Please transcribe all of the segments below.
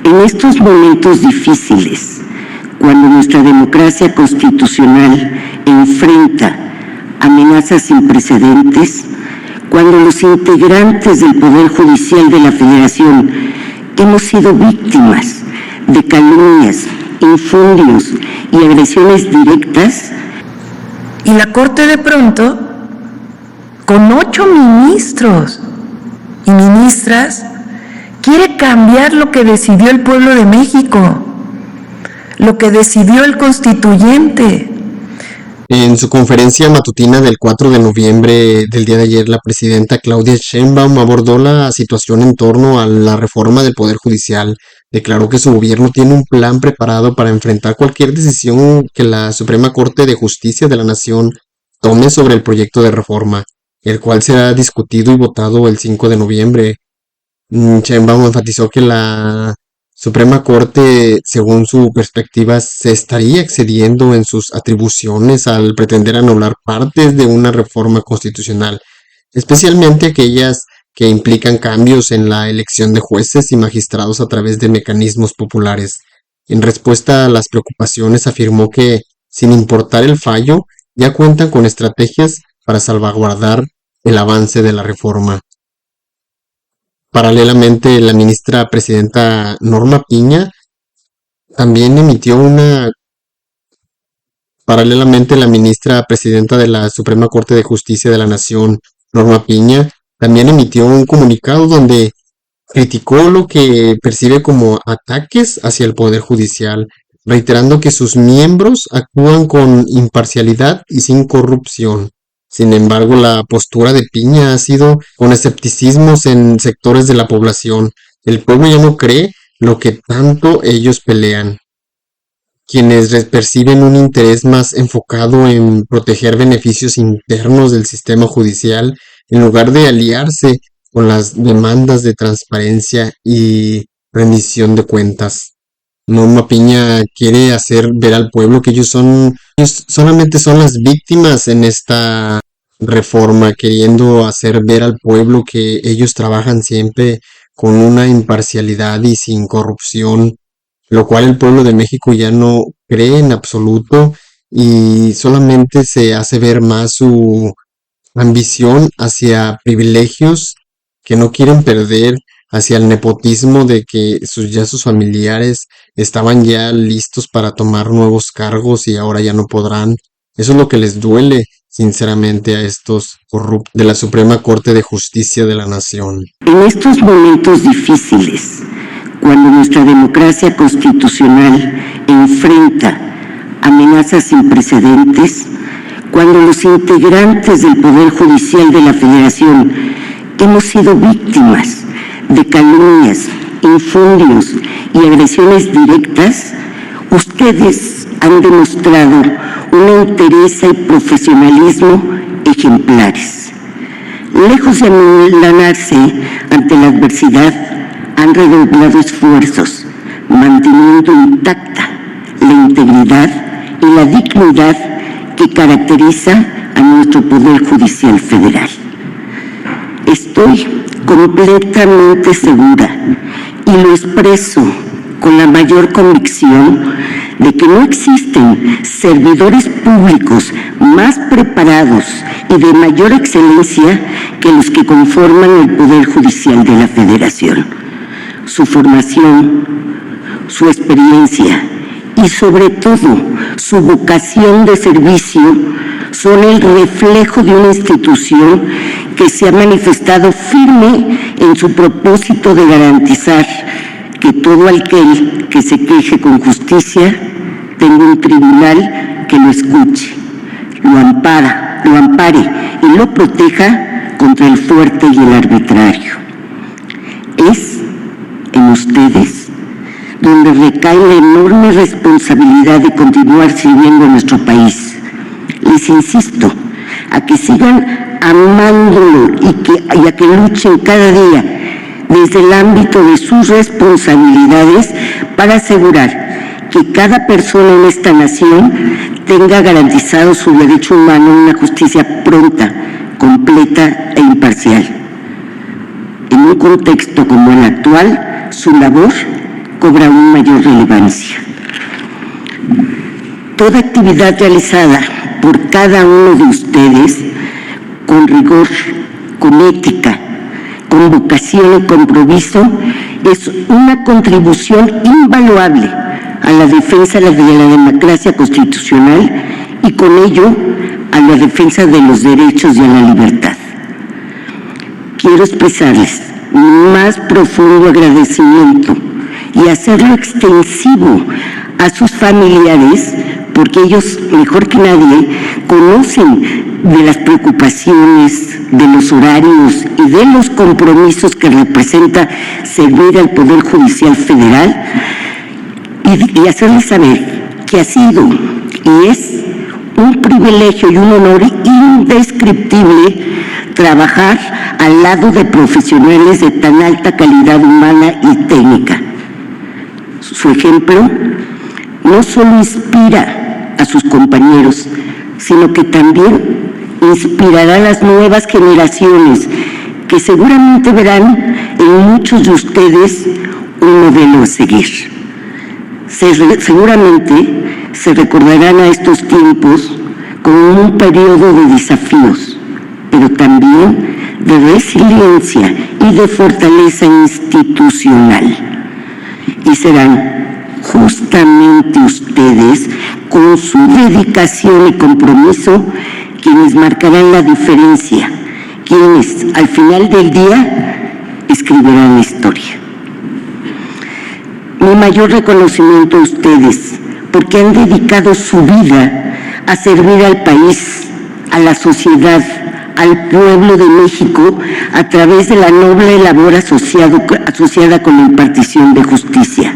En estos momentos difíciles, cuando nuestra democracia constitucional enfrenta amenazas sin precedentes, cuando los integrantes del Poder Judicial de la Federación hemos sido víctimas de calumnias, infundios y agresiones directas, y la Corte de pronto, con 8 ministros y ministras, quiere cambiar lo que decidió el pueblo de México, lo que decidió el constituyente. En su conferencia matutina del 4 de noviembre del día de ayer, la presidenta Claudia Sheinbaum abordó la situación en torno a la reforma del Poder Judicial. Declaró que su gobierno tiene un plan preparado para enfrentar cualquier decisión que la Suprema Corte de Justicia de la Nación tome sobre el proyecto de reforma, el cual será discutido y votado el 5 de noviembre. Sheinbaum enfatizó que la Suprema Corte, según su perspectiva, se estaría excediendo en sus atribuciones al pretender anular partes de una reforma constitucional, especialmente aquellas que implican cambios en la elección de jueces y magistrados a través de mecanismos populares. En respuesta a las preocupaciones, afirmó que, sin importar el fallo, ya cuentan con estrategias para salvaguardar el avance de la reforma. Paralelamente, la ministra presidenta Norma Piña también emitió Paralelamente, la ministra presidenta de la Suprema Corte de Justicia de la Nación, Norma Piña, también emitió un comunicado donde criticó lo que percibe como ataques hacia el Poder Judicial, reiterando que sus miembros actúan con imparcialidad y sin corrupción. Sin embargo, la postura de Piña ha sido con escepticismos en sectores de la población. El pueblo ya no cree lo que tanto ellos pelean. Quienes perciben un interés más enfocado en proteger beneficios internos del sistema judicial, en lugar de aliarse con las demandas de transparencia y rendición de cuentas. Norma Piña quiere hacer ver al pueblo que ellos solamente son las víctimas en esta reforma, queriendo hacer ver al pueblo que ellos trabajan siempre con una imparcialidad y sin corrupción, lo cual el pueblo de México ya no cree en absoluto y solamente se hace ver más su ambición hacia privilegios que no quieren perder, hacia el nepotismo de que sus familiares estaban ya listos para tomar nuevos cargos y ahora ya no podrán. Eso es lo que les duele, sinceramente, a estos corruptos de la Suprema Corte de Justicia de la Nación. En estos momentos difíciles, cuando nuestra democracia constitucional enfrenta amenazas sin precedentes, cuando los integrantes del Poder Judicial de la Federación hemos sido víctimas de calumnias, infundios y agresiones directas, ustedes han demostrado una entereza y profesionalismo ejemplares. Lejos de amilanarse ante la adversidad, han redoblado esfuerzos, manteniendo intacta la integridad y la dignidad que caracteriza a nuestro Poder Judicial Federal. Estoy completamente segura, y lo expreso con la mayor convicción, de que no existen servidores públicos más preparados y de mayor excelencia que los que conforman el Poder Judicial de la Federación. Su formación, su experiencia y sobre todo su vocación de servicio son el reflejo de una institución que se ha manifestado firme en su propósito de garantizar que todo aquel que se queje con justicia tenga un tribunal que lo escuche, lo ampare y lo proteja contra el fuerte y el arbitrario. Es en ustedes donde recae la enorme responsabilidad de continuar sirviendo a nuestro país. Les insisto a que sigan amándolo y a que luchen cada día desde el ámbito de sus responsabilidades para asegurar que cada persona en esta nación tenga garantizado su derecho humano a una justicia pronta, completa e imparcial. En un contexto como el actual, su labor cobra aún mayor relevancia. Toda actividad realizada por cada uno de ustedes con rigor, con ética, con vocación y compromiso es una contribución invaluable a la defensa de la democracia constitucional y con ello a la defensa de los derechos y a la libertad. Quiero expresarles mi más profundo agradecimiento y hacerlo extensivo a sus familiares, porque ellos, mejor que nadie, conocen de las preocupaciones, de los horarios y de los compromisos que representa servir al Poder Judicial Federal, y hacerles saber que ha sido y es un privilegio y un honor indescriptible trabajar al lado de profesionales de tan alta calidad humana y técnica. Su ejemplo no solo inspira a sus compañeros, sino que también inspirará a las nuevas generaciones que seguramente verán en muchos de ustedes un modelo a seguir. Seguramente se recordarán a estos tiempos como un periodo de desafíos, pero también de resiliencia y de fortaleza institucional. Y serán justamente ustedes, con su dedicación y compromiso, quienes marcarán la diferencia, quienes al final del día escribirán la historia. Mi mayor reconocimiento a ustedes, porque han dedicado su vida a servir al país, a la sociedad, al pueblo de México, a través de la noble labor asociada con la impartición de justicia.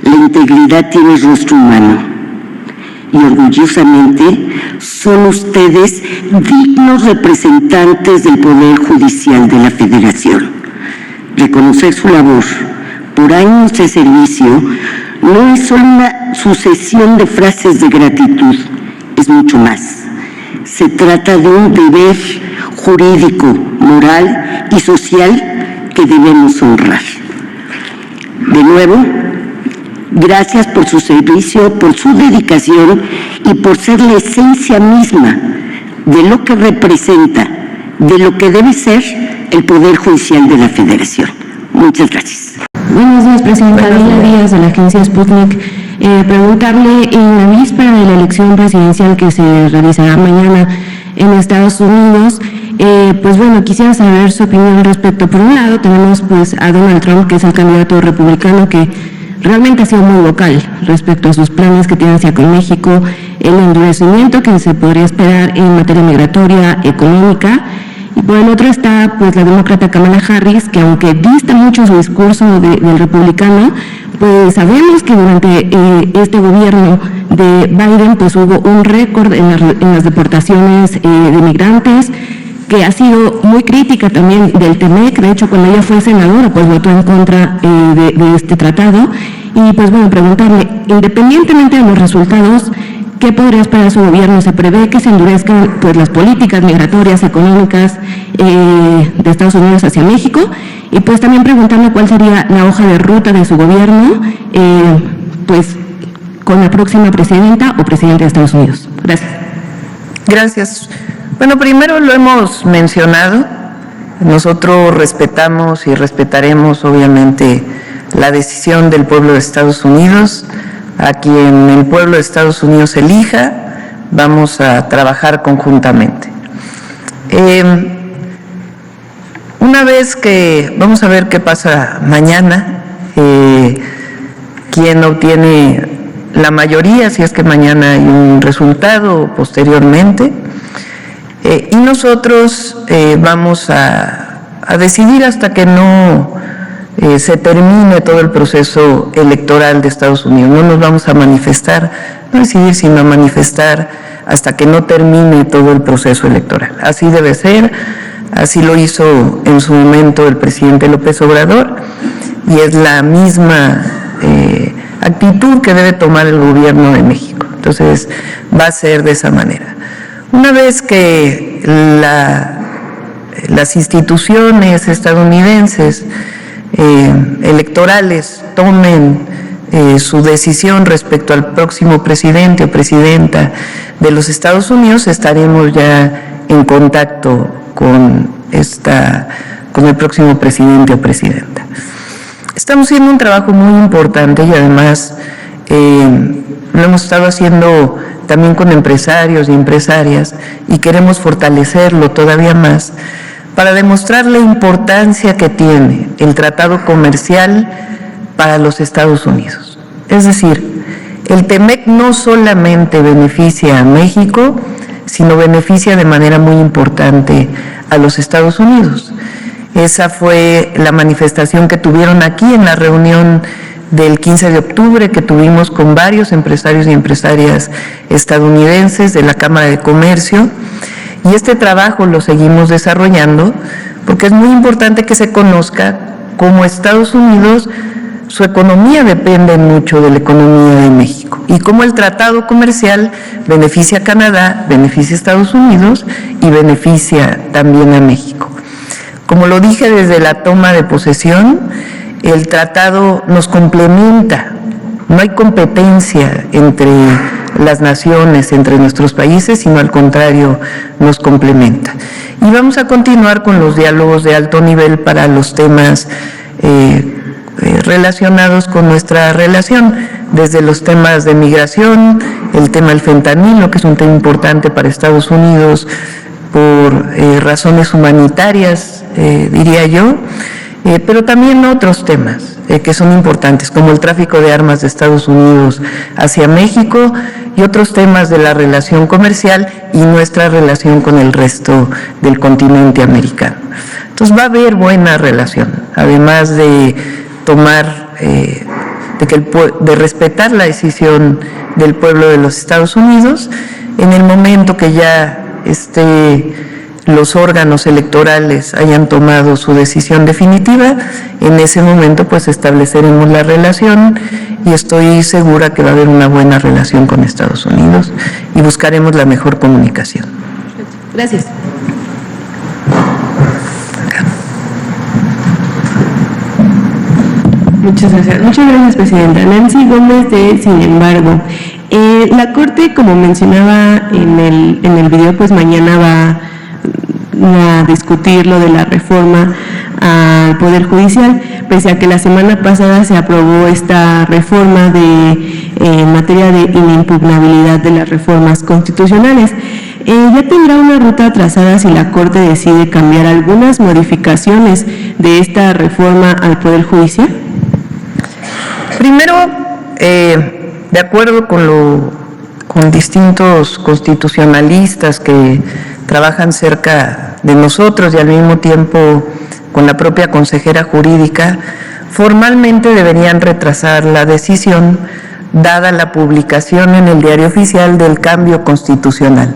La integridad tiene rostro humano y orgullosamente son ustedes dignos representantes del Poder Judicial de la Federación. Reconocer su labor por años de servicio no es solo una sucesión de frases de gratitud, es mucho más. Se trata de un deber jurídico, moral y social que debemos honrar. De nuevo, gracias por su servicio, por su dedicación y por ser la esencia misma de lo que representa, de lo que debe ser el Poder Judicial de la Federación. Muchas gracias. Buenos días, presidenta. Daniela Díaz, de la agencia Sputnik. Preguntarle, en la víspera de la elección presidencial que se realizará mañana en Estados Unidos, pues bueno, quisiera saber su opinión al respecto. Por un lado, tenemos pues a Donald Trump, que es el candidato republicano que realmente ha sido muy vocal respecto a sus planes que tiene hacia con México, el endurecimiento que se podría esperar en materia migratoria, económica. Y por el otro está pues la demócrata Kamala Harris, que aunque dista mucho su discurso del republicano, pues sabemos que durante este gobierno de Biden pues hubo un récord en las deportaciones de migrantes, que ha sido muy crítica también del TEMEC. De hecho, cuando ella fue senadora pues votó en contra de este tratado. Y pues bueno, preguntarle, independientemente de los resultados, ¿qué podría esperar su gobierno? ¿Se prevé que se endurezcan pues las políticas migratorias, económicas de Estados Unidos hacia México? Y pues también preguntarle cuál sería la hoja de ruta de su gobierno, pues con la próxima presidenta o presidente de Estados Unidos. Gracias. Gracias. Bueno, primero lo hemos mencionado, nosotros respetamos y respetaremos obviamente la decisión del pueblo de Estados Unidos. A quien el pueblo de Estados Unidos elija, vamos a trabajar conjuntamente. Una vez que, vamos a ver qué pasa mañana, quién obtiene la mayoría, si es que mañana hay un resultado posteriormente, y nosotros vamos a decidir hasta que no se termine todo el proceso electoral de Estados Unidos. No nos vamos a manifestar, no decidir, sino a manifestar hasta que no termine todo el proceso electoral. Así debe ser, así lo hizo en su momento el presidente López Obrador, y es la misma actitud que debe tomar el gobierno de México. Entonces, va a ser de esa manera. Una vez que las instituciones estadounidenses electorales tomen su decisión respecto al próximo presidente o presidenta de los Estados Unidos, estaremos ya en contacto con el próximo presidente o presidenta. Estamos haciendo un trabajo muy importante y además lo hemos estado haciendo también con empresarios y empresarias y queremos fortalecerlo todavía más para demostrar la importancia que tiene el tratado comercial para los Estados Unidos. Es decir, el TEMEC no solamente beneficia a México, sino beneficia de manera muy importante a los Estados Unidos. Esa fue la manifestación que tuvieron aquí en la reunión del 15 de octubre que tuvimos con varios empresarios y empresarias estadounidenses de la Cámara de Comercio, y este trabajo lo seguimos desarrollando porque es muy importante que se conozca cómo Estados Unidos, su economía depende mucho de la economía de México y cómo el tratado comercial beneficia a Canadá, beneficia a Estados Unidos y beneficia también a México. Como lo dije desde la toma de posesión, el tratado nos complementa, no hay competencia entre las naciones, entre nuestros países, sino al contrario, nos complementa. Y vamos a continuar con los diálogos de alto nivel para los temas relacionados con nuestra relación, desde los temas de migración, el tema del fentanilo, que es un tema importante para Estados Unidos por razones humanitarias, diría yo, pero también otros temas que son importantes, como el tráfico de armas de Estados Unidos hacia México y otros temas de la relación comercial y nuestra relación con el resto del continente americano. Entonces va a haber buena relación, además de tomar, de respetar la decisión del pueblo de los Estados Unidos. En el momento que ya los órganos electorales hayan tomado su decisión definitiva, en ese momento pues estableceremos la relación y estoy segura que va a haber una buena relación con Estados Unidos y buscaremos la mejor comunicación. Gracias. Muchas gracias, Presidenta. Nancy Gómez de Sin embargo. La Corte, como mencionaba en el video, pues mañana va a discutir lo de la reforma al Poder Judicial, pese a que la semana pasada se aprobó esta reforma en materia de inimpugnabilidad de las reformas constitucionales. ¿Ya tendrá una ruta trazada si la Corte decide cambiar algunas modificaciones de esta reforma al Poder Judicial? Primero, de acuerdo con distintos constitucionalistas que trabajan cerca de nosotros y al mismo tiempo con la propia consejera jurídica, formalmente deberían retrasar la decisión dada la publicación en el Diario Oficial del cambio constitucional,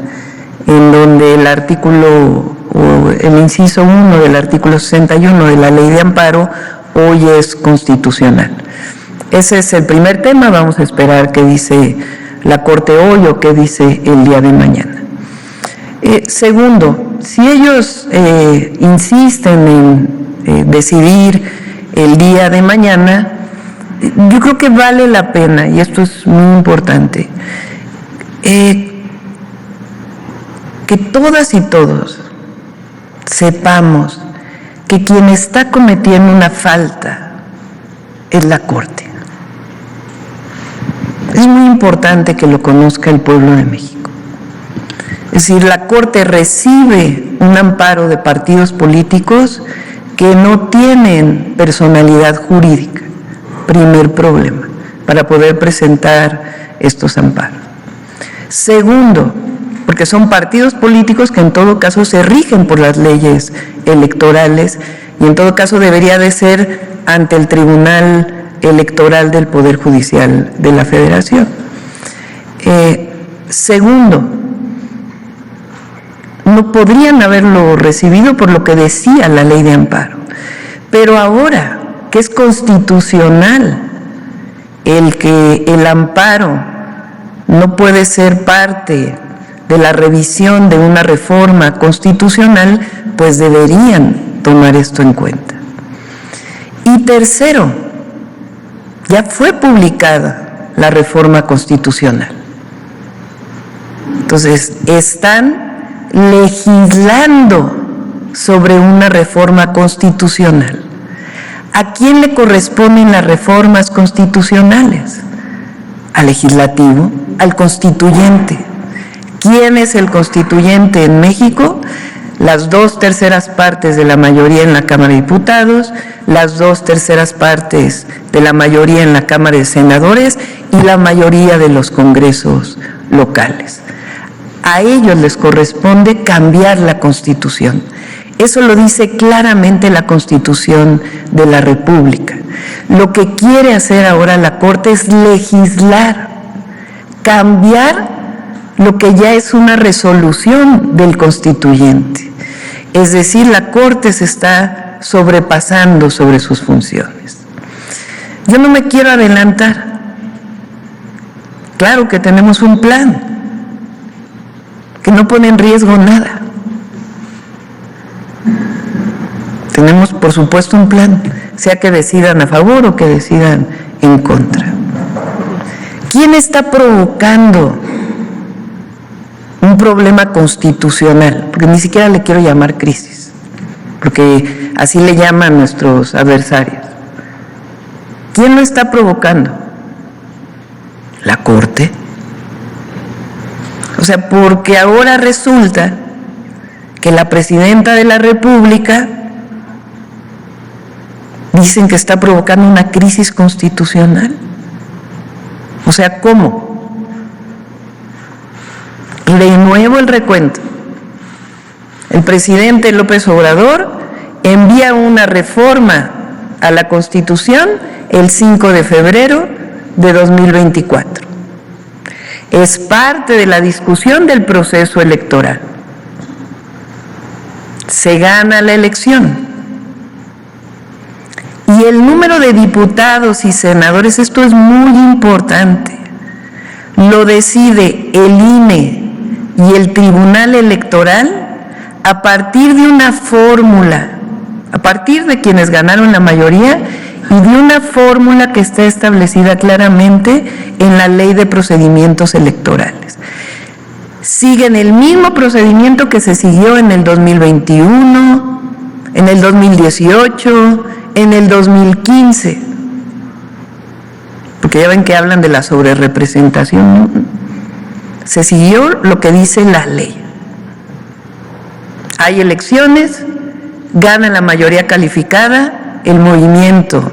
en donde el artículo o el inciso 1 del artículo 61 de la Ley de Amparo hoy es constitucional. Ese es el primer tema, vamos a esperar qué dice la Corte hoy o qué dice el día de mañana. Segundo, si ellos insisten en decidir el día de mañana, yo creo que vale la pena, y esto es muy importante, que todas y todos sepamos que quien está cometiendo una falta es la Corte. Es muy importante que lo conozca el pueblo de México. Es decir, la Corte recibe un amparo de partidos políticos que no tienen personalidad jurídica, primer problema, para poder presentar estos amparos. Segundo, porque son partidos políticos que en todo caso se rigen por las leyes electorales y en todo caso debería de ser ante el Tribunal Electoral del Poder Judicial de la Federación. Segundo, no podrían haberlo recibido por lo que decía la Ley de Amparo, pero ahora que es constitucional el amparo no puede ser parte de la revisión de una reforma constitucional, pues deberían tomar esto en cuenta. Y tercero, ya fue publicada la reforma constitucional. Entonces, están legislando sobre una reforma constitucional. ¿A quién le corresponden las reformas constitucionales? Al legislativo, al constituyente. ¿Quién es el constituyente en México? Las 2/3 partes de la mayoría en la Cámara de Diputados, las 2/3 partes de la mayoría en la Cámara de Senadores y la mayoría de los congresos locales. A ellos les corresponde cambiar la Constitución. Eso lo dice claramente la Constitución de la República. Lo que quiere hacer ahora la Corte es legislar, cambiar lo que ya es una resolución del constituyente. Es decir, la Corte se está sobrepasando sobre sus funciones. Yo no me quiero adelantar. Claro que tenemos un plan que no pone en riesgo nada. Tenemos, por supuesto, un plan, sea que decidan a favor o que decidan en contra. ¿Quién está provocando un problema constitucional? Porque ni siquiera le quiero llamar crisis, porque así le llaman nuestros adversarios. ¿Quién lo está provocando? La Corte. O sea, porque ahora resulta que la presidenta de la República dicen que está provocando una crisis constitucional. O sea, ¿cómo? Renuevo el recuento. El presidente López Obrador envía una reforma a la Constitución el 5 de febrero de 2024. Es parte de la discusión del proceso electoral. Se gana la elección. Y el número de diputados y senadores, esto es muy importante, lo decide el INE y el Tribunal Electoral a partir de una fórmula, a partir de quienes ganaron la mayoría y de una fórmula que está establecida claramente en la Ley de Procedimientos Electorales. Siguen el mismo procedimiento que se siguió en el 2021, en el 2018, en el 2015, porque ya ven que hablan de la sobrerepresentación, ¿no? Se siguió lo que dice la ley. Hay elecciones, gana la mayoría calificada el movimiento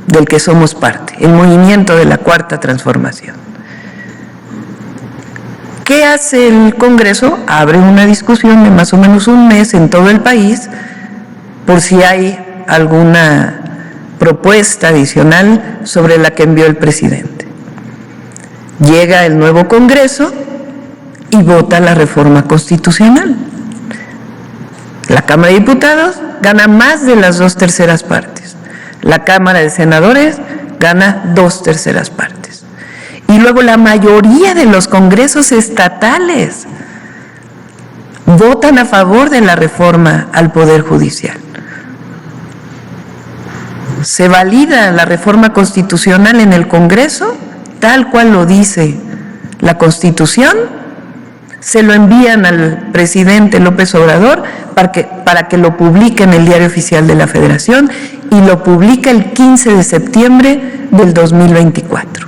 del que somos parte, el movimiento de la Cuarta Transformación. ¿Qué hace el Congreso? Abre una discusión de más o menos un mes en todo el país por si hay alguna propuesta adicional sobre la que envió el presidente. Llega el nuevo Congreso y vota la reforma constitucional. La Cámara de Diputados gana más de las 2/3 partes. La Cámara de Senadores gana 2/3 partes. Y luego la mayoría de los congresos estatales votan a favor de la reforma al Poder Judicial. Se valida la reforma constitucional en el Congreso, tal cual lo dice la Constitución, se lo envían al presidente López Obrador para que lo publique en el Diario Oficial de la Federación y lo publica el 15 de septiembre del 2024.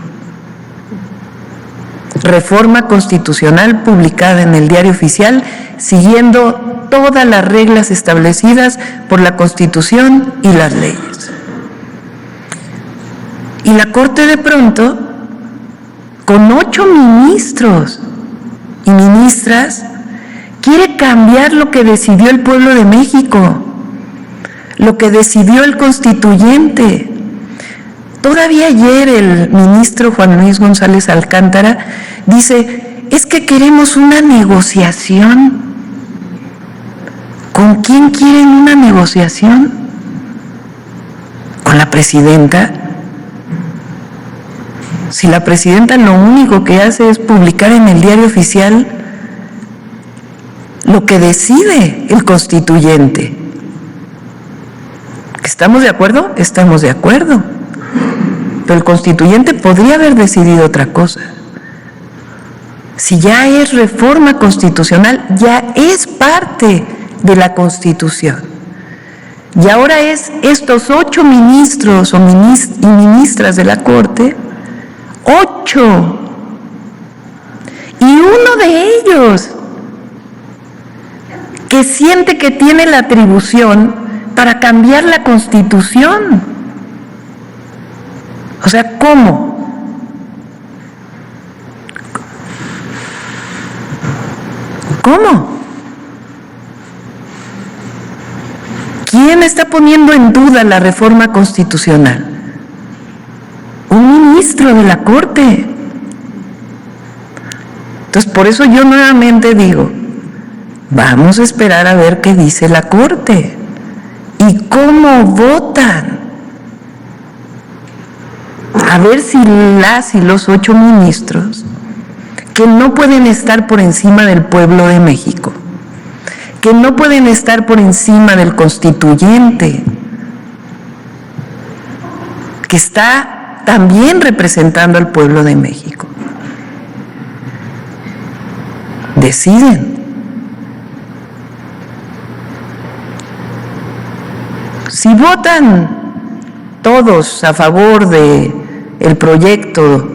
Reforma constitucional publicada en el Diario Oficial, siguiendo todas las reglas establecidas por la Constitución y las leyes. Y la Corte de pronto, con 8 ministros y ministras, quiere cambiar lo que decidió el pueblo de México, lo que decidió el constituyente. Todavía ayer el ministro Juan Luis González Alcántara dice, es que queremos una negociación. ¿Con quién quieren una negociación? ¿Con la presidenta? Si la presidenta lo único que hace es publicar en el Diario Oficial lo que decide el constituyente, ¿Estamos de acuerdo? Estamos de acuerdo. Pero el constituyente podría haber decidido otra cosa. Si ya es reforma constitucional, ya es parte de la Constitución. Y ahora es estos 8 ministros y ministras de la Corte, 8, y uno de ellos que siente que tiene la atribución para cambiar la Constitución. O sea, ¿cómo? ¿Cómo? ¿Quién está poniendo en duda la reforma constitucional? Un ministro de la Corte. Entonces, por eso yo nuevamente digo, vamos a esperar a ver qué dice la Corte y cómo votan. A ver si las y los 8 ministros, que no pueden estar por encima del pueblo de México, que no pueden estar por encima del constituyente, que está también representando al pueblo de México, deciden. Si votan todos a favor de el proyecto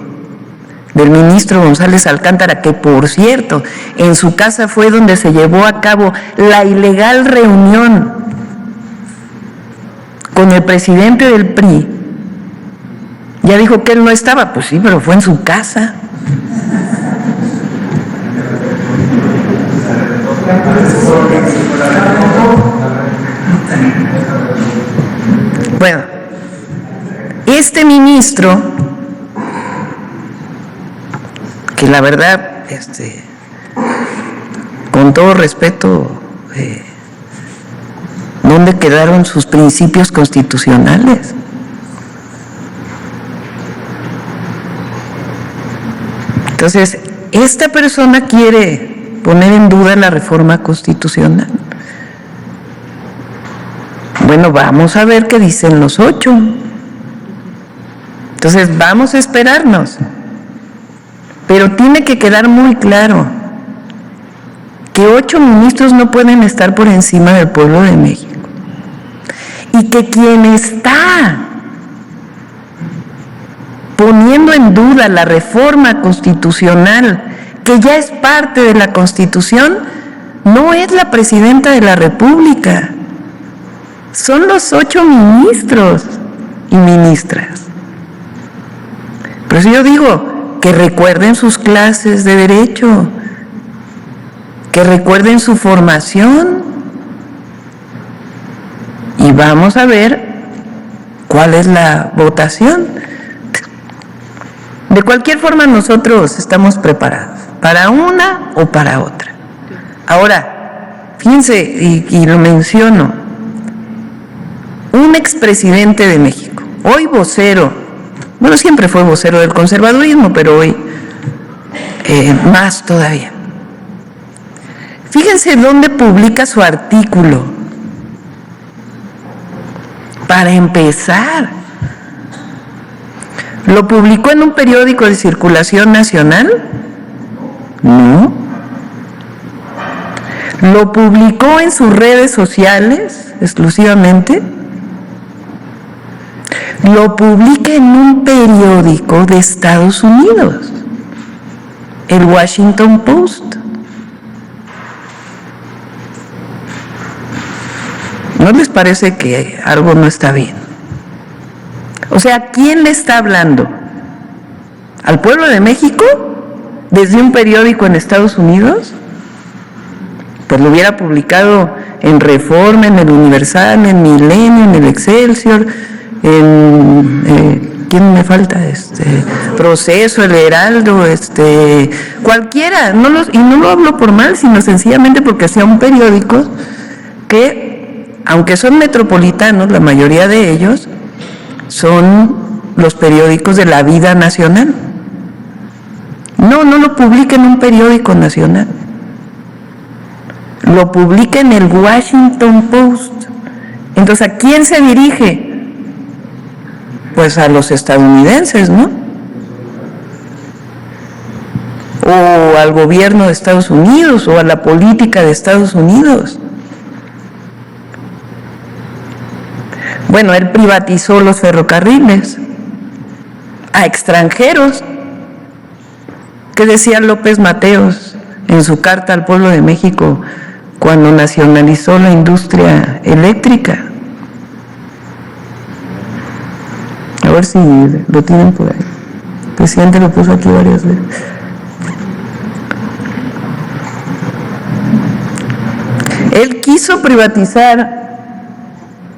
del ministro González Alcántara, que por cierto, en su casa fue donde se llevó a cabo la ilegal reunión con el presidente del PRI, ya dijo que él no estaba, pues sí, pero fue en su casa. Bueno, este ministro, que la verdad, con todo respeto, ¿dónde quedaron sus principios constitucionales? Entonces, esta persona quiere poner en duda la reforma constitucional. Bueno, vamos a ver qué dicen los 8. Entonces, vamos a esperarnos. Pero tiene que quedar muy claro que 8 ministros no pueden estar por encima del pueblo de México. Y que quien está poniendo en duda la reforma constitucional, que ya es parte de la Constitución, no es la presidenta de la República, son los 8 ministros y ministras. Por eso yo digo, que recuerden sus clases de derecho, que recuerden su formación, y vamos a ver cuál es la votación. De cualquier forma, nosotros estamos preparados para una o para otra. Ahora, fíjense, y lo menciono, un expresidente de México, hoy vocero, bueno, siempre fue vocero del conservadurismo, pero hoy más todavía. Fíjense dónde publica su artículo. Para empezar, ¿lo publicó en un periódico de circulación nacional? No. ¿Lo publicó en sus redes sociales exclusivamente? Lo publica en un periódico de Estados Unidos, el Washington Post. ¿No les parece que algo no está bien? O sea, ¿a quién le está hablando? ¿Al pueblo de México? ¿Desde un periódico en Estados Unidos? Pues lo hubiera publicado en Reforma, en el Universal, en Milenio, en el Excelsior, en ¿quién me falta? Proceso, el Heraldo, cualquiera, y no lo hablo por mal, sino sencillamente porque sea un periódico que, aunque son metropolitanos, la mayoría de ellos son los periódicos de la vida nacional. No lo publica en un periódico nacional, lo publica en el Washington Post, Entonces, ¿a quién se dirige? Pues a los estadounidenses, ¿no? O al gobierno de Estados Unidos, o a la política de Estados Unidos. Bueno, él privatizó los ferrocarriles a extranjeros. ¿Qué decía López Mateos en su carta al pueblo de México cuando nacionalizó la industria eléctrica? A ver si lo tienen por ahí. El presidente lo puso aquí varias veces. Él quiso privatizar.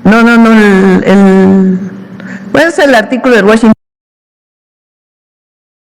Bueno, es el artículo del Washington